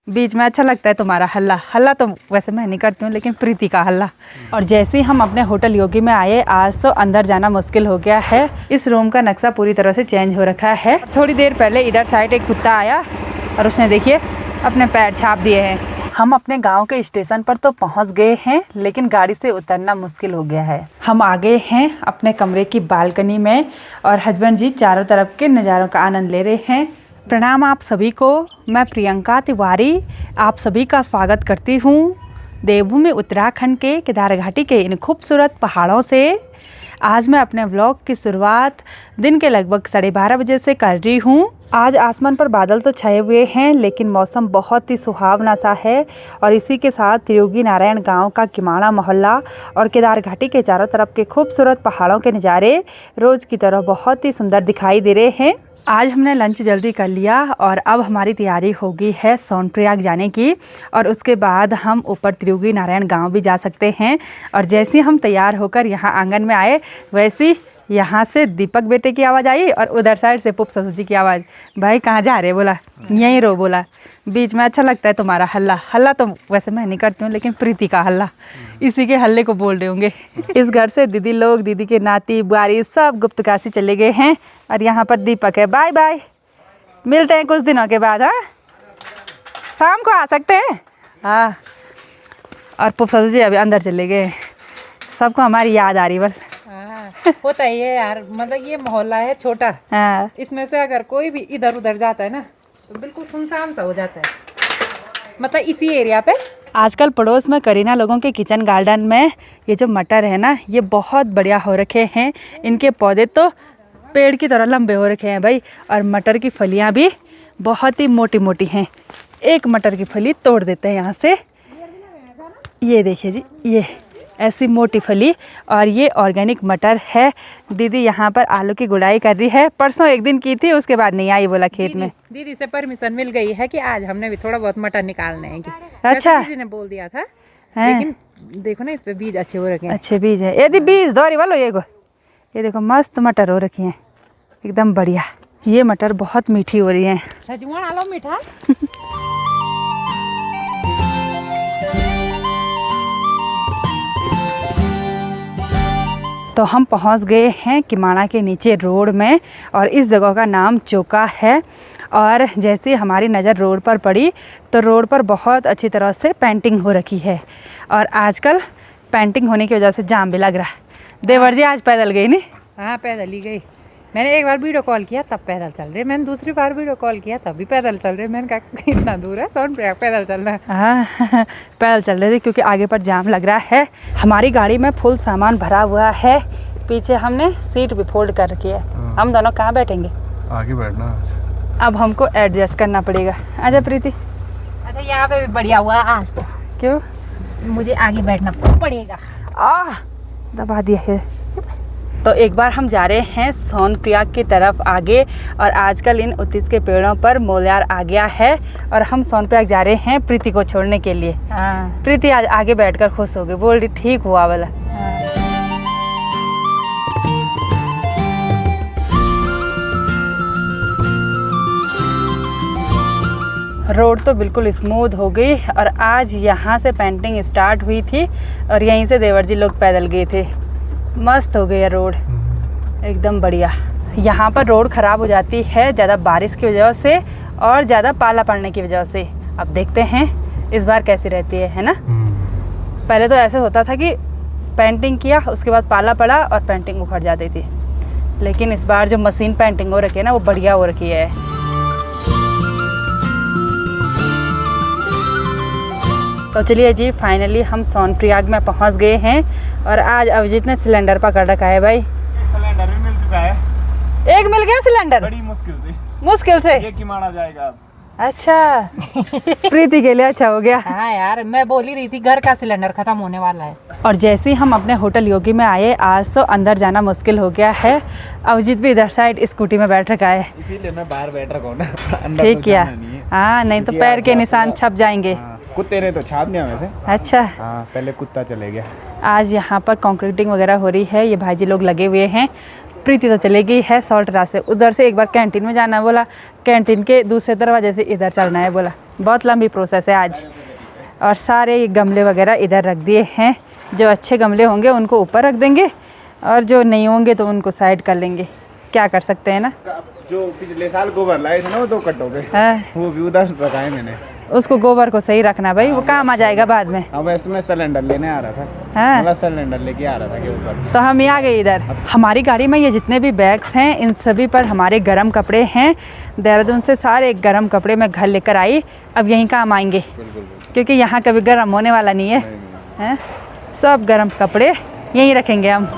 बीच में अच्छा लगता है तुम्हारा हल्ला। हल्ला तो वैसे मैं नहीं करती हूँ, लेकिन प्रीति का हल्ला। और जैसे ही हम अपने होटल योगी में आए, आज तो अंदर जाना मुश्किल हो गया है। इस रूम का नक्शा पूरी तरह से चेंज हो रखा है। थोड़ी देर पहले इधर साइड एक कुत्ता आया और उसने देखिए अपने पैर छाप दिए हैं। हम अपने गांव के स्टेशन पर तो पहुंच गए हैं, लेकिन गाड़ी से उतरना मुश्किल हो गया है। हम आ गए हैं अपने कमरे की बालकनी में और हस्बैंड जी चारों तरफ के नज़ारों का आनंद ले रहे हैं। प्रणाम आप सभी को, मैं प्रियंका तिवारी आप सभी का स्वागत करती हूँ देवभूमि उत्तराखंड के केदार घाटी के इन खूबसूरत पहाड़ों से। आज मैं अपने व्लॉग की शुरुआत दिन के लगभग 12:30 बजे से कर रही हूँ। आज आसमान पर बादल तो छाए हुए हैं, लेकिन मौसम बहुत ही सुहावना सा है। और इसी के साथ त्रियोगी नारायण गांव का किमाड़ा मोहल्ला और केदार घाटी के चारों तरफ के खूबसूरत पहाड़ों के नज़ारे रोज़ की तरह बहुत ही सुंदर दिखाई दे रहे हैं। आज हमने लंच जल्दी कर लिया और अब हमारी तैयारी हो गई है सोनप्रयाग जाने की, और उसके बाद हम ऊपर त्रियोगी नारायण गांव भी जा सकते हैं। और जैसे हम तैयार होकर यहाँ आंगन में आए, वैसे यहाँ से दीपक बेटे की आवाज़ आई और उधर साइड से पुप ससुर जी की आवाज़, भाई कहाँ जा रहे, बोला यहीं रो, बोला बीच में अच्छा लगता है तुम्हारा हल्ला। हल्ला तो वैसे मैं नहीं करती हूँ, लेकिन प्रीति का हल्ला, इसी के हल्ले को बोल रहे होंगे। इस घर से दीदी लोग, दीदी के नाती बुआरी सब गुप्तकाशी चले गए हैं और यहाँ पर दीपक है। बाय बाय, मिलते हैं कुछ दिनों के बाद। हाँ, शाम को आ सकते हैं। हाँ, और पुप ससुर जी अभी अंदर चले गए। सबको हमारी याद आ रही बस। होता ही है यार, मतलब ये मोहल्ला है छोटा। हाँ, इसमें से अगर कोई भी इधर उधर जाता है ना तो बिल्कुल सुनसान सा हो जाता है, मतलब इसी एरिया पे। आजकल पड़ोस में करीना लोगों के किचन गार्डन में ये जो मटर है ना, ये बहुत बढ़िया हो रखे हैं। इनके पौधे तो पेड़ की तरह लंबे हो रखे हैं भाई, और मटर की फलियां भी बहुत ही मोटी मोटी हैं। एक मटर की फली तोड़ देते हैं यहाँ से, ये देखिए जी, ये ऐसी मोटी फली, और ये ऑर्गेनिक मटर है। दीदी यहाँ पर आलू की गुड़ाई कर रही है। परसों एक दिन की थी, उसके बाद नहीं आई, बोला खेत में। दीदी से परमिशन मिल गई है कि आज हमने भी थोड़ा बहुत मटर निकालने हैं। अच्छा, दीदी ने बोल दिया था, लेकिन देखो ना इस पे बीज अच्छे हो रखे हैं। अच्छे बीज है, यदि बीज दौरी वालो ये देखो मस्त मटर हो रखी हैं, एकदम बढ़िया। ये मटर बहुत मीठी हो रही है। सजवन आलो मीठा। तो हम पहुंच गए हैं किमाड़ा के नीचे रोड में, और इस जगह का नाम चोका है। और जैसे हमारी नज़र रोड पर पड़ी तो रोड पर बहुत अच्छी तरह से पेंटिंग हो रखी है, और आजकल पेंटिंग होने की वजह से जाम भी लग रहा है। देवर जी आज पैदल गई नहीं? हाँ, पैदल ही गई। मैंने एक बार वीडियो कॉल किया तब पैदल चल रहे, मैंने दूसरी बार वीडियो कॉल किया तब भी पैदल चल रहे। मैंने कहा इतना दूर है सोनप्रयाग, पैदल चलना है। हाँ, पैदल चल रहे थे क्योंकि आगे पर जाम लग रहा है। हमारी गाड़ी में फुल सामान भरा हुआ है। पीछे हमने सीट भी फोल्ड कर रखी है। हम दोनों कहाँ बैठेंगे? आगे बैठना आज। अब हमको एडजस्ट करना पड़ेगा। आजा प्रीति। अच्छा, यहाँ पे भी बढ़िया हुआ आज तो। क्यों? मुझे आगे बैठना पड़ेगा। दबा दिया है। तो एक बार हम जा रहे हैं सोनप्रयाग की तरफ आगे, और आजकल इन उत्तिस के पेड़ों पर मोल्यार आ गया है, और हम सोनप्रयाग जा रहे हैं प्रीति को छोड़ने के लिए। हाँ। प्रीति आज आगे बैठकर खुश हो गई, बोल रही ठीक हुआ वाला। रोड तो बिल्कुल स्मूथ हो गई, और आज यहाँ से पेंटिंग स्टार्ट हुई थी और यहीं से देवर जी लोग पैदल गए थे। मस्त हो गई है रोड, एकदम बढ़िया। यहाँ पर रोड ख़राब हो जाती है ज़्यादा बारिश की वजह से और ज़्यादा पाला पड़ने की वजह से। अब देखते हैं इस बार कैसी रहती है ना। पहले तो ऐसे होता था कि पेंटिंग किया, उसके बाद पाला पड़ा और पेंटिंग उखड़ जाती थी, लेकिन इस बार जो मशीन पेंटिंग हो रखी है ना, वो बढ़िया हो रखी है। तो चलिए जी, फाइनली हम सोनप्रयाग में पहुंच गए हैं, और आज अभिजीत ने सिलेंडर पकड़ रखा है भाई। सिलेंडर भी मिल चुका है। एक मिल गया सिलेंडर, बड़ी मुश्किल से ये किमाड़ा जाएगा अब। अच्छा, प्रीति के लिए अच्छा हो गया। हाँ यार, मैं बोल ही रही थी घर का सिलेंडर खत्म होने वाला है। और जैसे ही हम अपने होटल योगी में आए, आज तो अंदर जाना मुश्किल हो गया है। अभिजीत भी इधर साइड स्कूटी में बैठ रखा है, इसीलिए मैं बाहर बैठ रखा हूँ ना। अंदर ठीक तो किया। जाना नहीं है। हाँ, नहीं तो पैर के निशान छप जाएंगे। कुत्ते ने तो छाप दिया वैसे। अच्छा, हाँ, पहले कुत्ता चले गया। आज यहाँ पर कंक्रीटिंग वगैरह हो रही है, ये भाईजी लोग लगे हुए हैं। प्रीति तो चली गई है सॉल्ट रास्ते, उधर से एक बार कैंटीन में जाना है बोला, कैंटीन के दूसरे दरवाजे से इधर चलना है बोला। बहुत लंबी प्रोसेस है आज। और सारे ये गमले वगैरह इधर रख दिए हैं। जो अच्छे गमले होंगे उनको ऊपर रख देंगे और जो नहीं होंगे तो उनको साइड कर लेंगे। क्या कर सकते हैं ना। जो पिछले साल गोबर लाए थे ना वो 2 कट्टों पे, हाँ, वो भी उधर रखाए मैंने। उसको गोबर को सही रखना भाई, वो काम आ जाएगा बाद में। अब इसमें सिलेंडर लेने आ रहा था, हाँ, मतलब सिलेंडर लेके आ रहा था के ऊपर। तो हम आ गए इधर। हमारी गाड़ी में ये जितने भी बैग्स हैं इन सभी पर हमारे गर्म कपड़े हैं। देहरादून से सारे गर्म कपड़े मैं घर लेकर आई, अब यहीं काम आएंगे क्योंकि यहाँ कभी गर्म होने वाला नहीं है, हैं? सब गर्म कपड़े यहीं रखेंगे हम।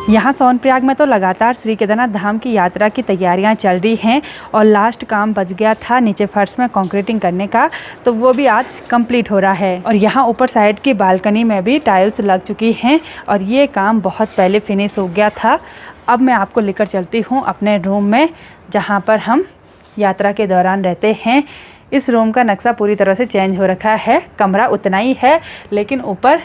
यहाँ सोनप्रयाग में तो लगातार श्री केदारनाथ धाम की यात्रा की तैयारियां चल रही हैं और लास्ट काम बच गया था नीचे फर्श में कंक्रीटिंग करने का, तो वो भी आज कंप्लीट हो रहा है। और यहाँ ऊपर साइड की बालकनी में भी टाइल्स लग चुकी हैं और ये काम बहुत पहले फिनिश हो गया था। अब मैं आपको लेकर चलती हूँ अपने रूम में जहाँ पर हम यात्रा के दौरान रहते हैं। इस रूम का नक्शा पूरी तरह से चेंज हो रखा है। कमरा उतना ही है लेकिन ऊपर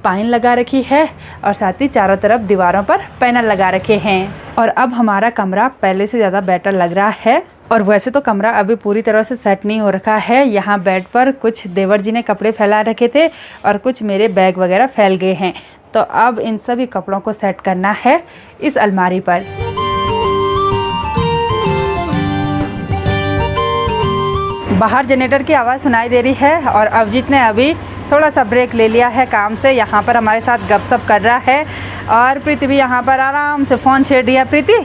पाइन लगा रखी है और साथ ही चारों तरफ दीवारों पर पैनल लगा रखे हैं। और अब हमारा कमरा पहले से ज़्यादा बेटर लग रहा है। और वैसे तो कमरा अभी पूरी तरह से सेट नहीं हो रखा है। यहाँ बेड पर कुछ देवर जी ने कपड़े फैला रखे थे और कुछ मेरे बैग वगैरह फैल गए हैं, तो अब इन सभी कपड़ों को सेट करना है इस अलमारी पर। बाहर जनरेटर की आवाज़ सुनाई दे रही है और अभिजीत ने अभी थोड़ा सा ब्रेक ले लिया है काम से, यहाँ पर हमारे साथ गपशप कर रहा है। और प्रीति भी यहाँ पर आराम से फ़ोन छेड़ रही है। प्रीति,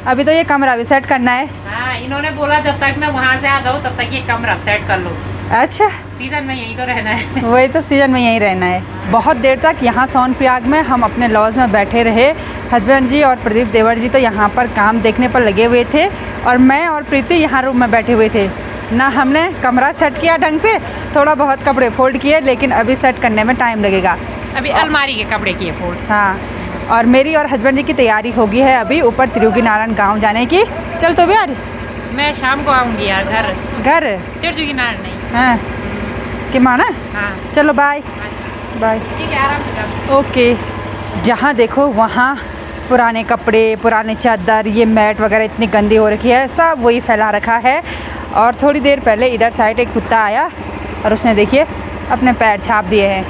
अभी तो ये कमरा भी सेट करना है। हाँ, इन्होंने बोला जब तक मैं वहाँ से आ जाऊँ तब तक ये कमरा सेट कर लो। अच्छा, सीजन में यहीं तो रहना है। वही तो, सीजन में यहीं रहना है। बहुत देर तक यहाँ सोनप्रयाग में हम अपने लॉज में बैठे रहे। हस्बैंड जी और प्रदीप देवर जी तो यहाँ पर काम देखने पर लगे हुए थे और मैं और प्रीति यहाँ रूम में बैठे हुए थे। ना हमने कमरा सेट किया ढंग से, थोड़ा बहुत कपड़े फोल्ड किए, लेकिन अभी सेट करने में टाइम लगेगा। अभी अलमारी के कपड़े किए फोल्ड। हाँ, और मेरी और हस्बैंड जी की तैयारी होगी है अभी ऊपर त्रियोगी नारायण गांव जाने की। चल तो भी यार, मैं शाम को आऊँगी यार घर। त्रियोगी नारायण नहीं, हाँ कि माना। हाँ चलो बाय बाय। ठीक है, आराम से जाओ। ओके। जहाँ देखो वहाँ पुराने कपड़े, पुराने चादर, ये मैट वगैरह इतनी गंदी हो रखी है, सब वही फैला रखा है। और थोड़ी देर पहले इधर साइड एक कुत्ता आया और उसने देखिए अपने पैर छाप दिए हैं।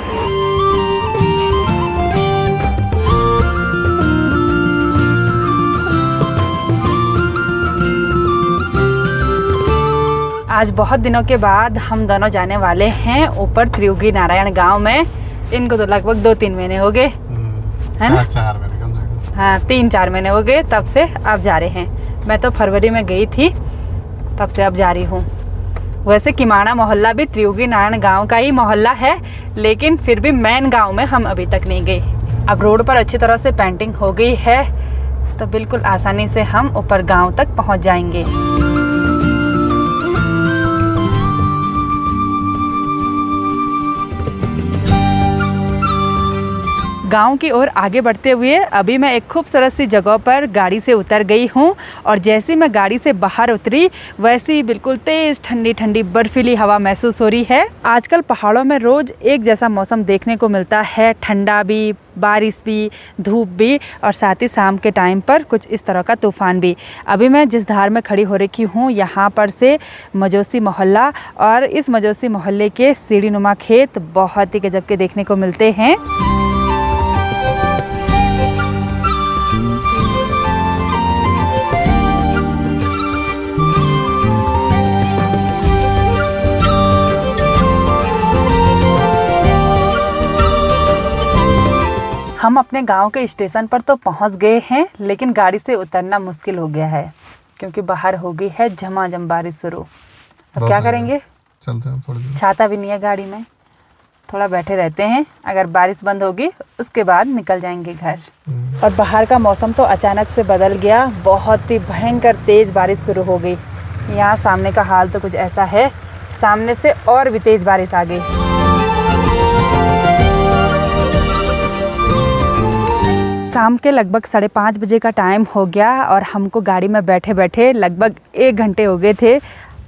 आज बहुत दिनों के बाद हम दोनों जाने वाले हैं ऊपर त्रियोगी नारायण गांव में। इनको तो लगभग 2-3 महीने हो गए, है ना? 4 महीने कम से कम। हाँ, 3-4 महीने हो गए तब से अब जा रहे हैं। मैं तो फरवरी में गई थी, तब से अब जा रही हूँ। वैसे किमाना मोहल्ला भी त्रियोगी नारायण गांव का ही मोहल्ला है, लेकिन फिर भी मेन गांव में हम अभी तक नहीं गए। अब रोड पर अच्छी तरह से पेंटिंग हो गई है तो बिल्कुल आसानी से हम ऊपर गांव तक पहुँच जाएंगे। गांव की ओर आगे बढ़ते हुए अभी मैं एक खूबसूरत सी जगह पर गाड़ी से उतर गई हूं और जैसे मैं गाड़ी से बाहर उतरी वैसे ही बिल्कुल तेज़ ठंडी ठंडी बर्फीली हवा महसूस हो रही है। आजकल पहाड़ों में रोज़ एक जैसा मौसम देखने को मिलता है, ठंडा भी, बारिश भी, धूप भी और साथ ही शाम के टाइम पर कुछ इस तरह का तूफ़ान भी। अभी मैं जिस धार में खड़ी हो रखी हूँ यहाँ पर से मजोसी मोहल्ला और इस मजोसी मोहल्ले के सीढ़ीनुमा खेत बहुत ही गजब के देखने को मिलते हैं। हम अपने गांव के स्टेशन पर तो पहुंच गए हैं, लेकिन गाड़ी से उतरना मुश्किल हो गया है क्योंकि बाहर हो गई है झमाझम बारिश शुरू। अब क्या करेंगे? चलते हैं थोड़ी देर। छाता भी नहीं है गाड़ी में, थोड़ा बैठे रहते हैं, अगर बारिश बंद होगी उसके बाद निकल जाएंगे घर। और बाहर का मौसम तो अचानक से बदल गया, बहुत ही भयंकर तेज़ बारिश शुरू हो गई। यहाँ सामने का हाल तो कुछ ऐसा है, सामने से और भी तेज़ बारिश आ गई। शाम के लगभग 5:30 बजे का टाइम हो गया और हमको गाड़ी में बैठे बैठे लगभग 1 घंटे हो गए थे।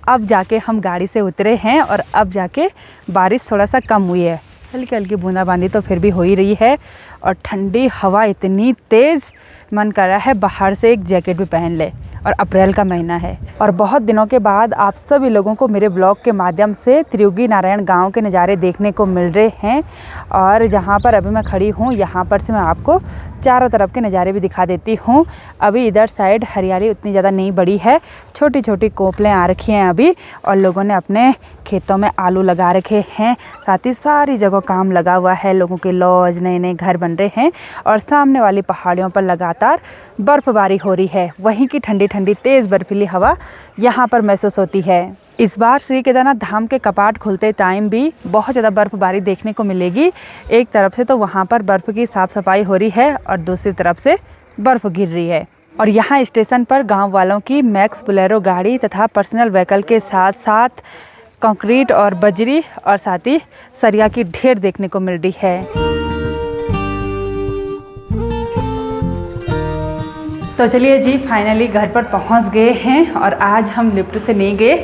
अब जाके हम गाड़ी से उतरे हैं और अब जाके बारिश थोड़ा सा कम हुई है, हल्की हल्की बूंदाबांदी तो फिर भी हो ही रही है और ठंडी हवा इतनी तेज़ मन कर रहा है बाहर से एक जैकेट भी पहन ले। और अप्रैल का महीना है और बहुत दिनों के बाद आप सभी लोगों को मेरे ब्लॉग के माध्यम से त्रियुगी नारायण गांव के नज़ारे देखने को मिल रहे हैं। और जहां पर अभी मैं खड़ी हूं यहां पर से मैं आपको चारों तरफ के नज़ारे भी दिखा देती हूं। अभी इधर साइड हरियाली उतनी ज़्यादा नहीं बढ़ी है, छोटी छोटी कोपलें आ रखी हैं अभी और लोगों ने अपने खेतों में आलू लगा रखे हैं। साथ ही सारी जगह काम लगा हुआ है, लोगों के लॉज नए नए घर बन रहे हैं और सामने वाली पहाड़ियों पर लगातार बर्फबारी हो रही है। वहीं की ठंडी ठंडी तेज़ बर्फीली हवा यहाँ पर महसूस होती है। इस बार श्री केदारनाथ धाम के कपाट खुलते टाइम भी बहुत ज़्यादा बर्फबारी देखने को मिलेगी। एक तरफ से तो वहाँ पर बर्फ़ की साफ़ सफाई हो रही है और दूसरी तरफ से बर्फ़ गिर रही है। और यहाँ स्टेशन पर गांव वालों की मैक्स बोलेरो गाड़ी तथा पर्सनल व्हीकल के साथ साथ कंक्रीट और बजरी और साथ ही सरिया की ढेर देखने को मिल रही है। तो चलिए जी फाइनली घर पर पहुंच गए हैं और आज हम लिफ्ट से नहीं गए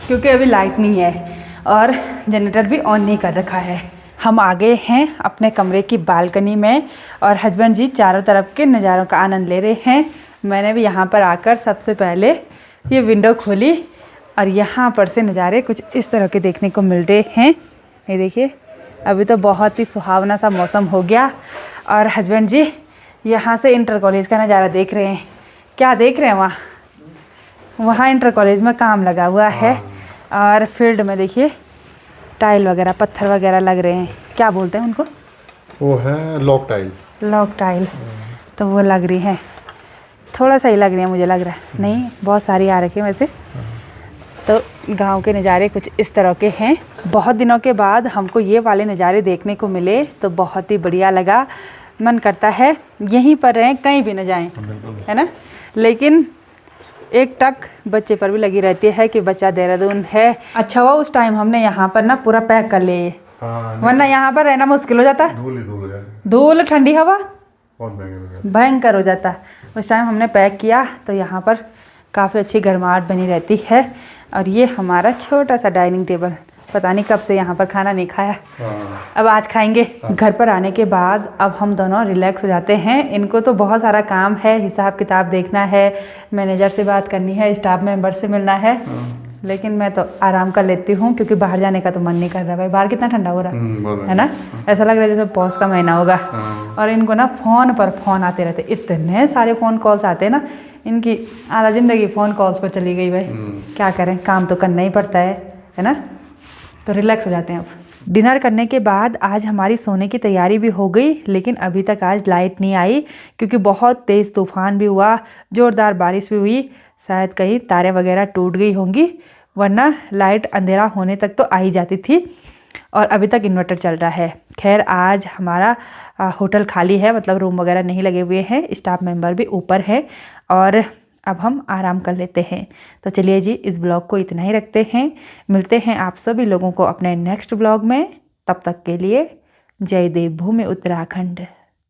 क्योंकि अभी लाइट नहीं है और जनरेटर भी ऑन नहीं कर रखा है। हम आ गए हैं अपने कमरे की बालकनी में और हस्बैंड जी चारों तरफ के नज़ारों का आनंद ले रहे हैं। मैंने भी यहाँ पर आकर सबसे पहले ये विंडो खोली और यहाँ पर से नज़ारे कुछ इस तरह के देखने को मिल रहे हैं। ये देखिए अभी तो बहुत ही सुहावना सा मौसम हो गया और हस्बैंड जी यहाँ से इंटर कॉलेज का नज़ारा देख रहे हैं। क्या देख रहे हैं? वहाँ इंटर कॉलेज में काम लगा हुआ है और फील्ड में देखिए टाइल वगैरह पत्थर वगैरह लग रहे हैं। क्या बोलते हैं उनको? वो है लॉक टाइल। लॉक टाइल तो वो लग रही है, थोड़ा सा ही लग रही है मुझे लग रहा है, नहीं बहुत सारी आ रखी है वैसे। तो गांव के नज़ारे कुछ इस तरह के हैं। बहुत दिनों के बाद हमको ये वाले नज़ारे देखने को मिले तो बहुत ही बढ़िया लगा। मन करता है यहीं पर रहें, कहीं भी न जाएं, है ना। लेकिन एक टक बच्चे पर भी लगी रहती है कि बच्चा देहरादून है। अच्छा हुआ उस टाइम हमने यहाँ पर ना पूरा पैक कर लिए, वरना यहाँ पर रहना मुश्किल हो जाता। धूल ठंडी हवा भयंकर हो जाता। उस टाइम हमने पैक किया तो यहाँ पर काफ़ी अच्छी गर्माहट बनी रहती है। और ये हमारा छोटा सा डाइनिंग टेबल, पता नहीं कब से यहाँ पर खाना नहीं खाया, अब आज खाएंगे। घर पर आने के बाद अब हम दोनों रिलैक्स हो जाते हैं। इनको तो बहुत सारा काम है, हिसाब किताब देखना है, मैनेजर से बात करनी है, स्टाफ मेंबर से मिलना है, लेकिन मैं तो आराम कर लेती हूँ क्योंकि बाहर जाने का तो मन नहीं कर रहा। भाई बाहर कितना ठंडा हो रहा है ना, ऐसा लग रहा है जैसे पौष का महीना होगा। और इनको ना फ़ोन पर फ़ोन आते रहते, इतने सारे फ़ोन कॉल्स आते हैं ना, इनकी आधा ज़िंदगी फ़ोन कॉल्स पर चली गई। भाई क्या करें, काम तो करना ही पड़ता है ना। तो रिलैक्स हो जाते हैं अब। डिनर करने के बाद आज हमारी सोने की तैयारी भी हो गई, लेकिन अभी तक आज लाइट नहीं आई क्योंकि बहुत तेज़ तूफ़ान भी हुआ, ज़ोरदार बारिश भी हुई। शायद कहीं तारे वगैरह टूट गई होंगी, वरना लाइट अंधेरा होने तक तो आ ही जाती थी। और अभी तक इन्वर्टर चल रहा है। खैर आज हमारा होटल खाली है, मतलब रूम वगैरह नहीं लगे हुए हैं, स्टाफ मेंबर भी ऊपर है और अब हम आराम कर लेते हैं। तो चलिए जी इस ब्लॉग को इतना ही रखते हैं, मिलते हैं आप सभी लोगों को अपने नेक्स्ट ब्लॉग में। तब तक के लिए जय देवभूमि उत्तराखंड।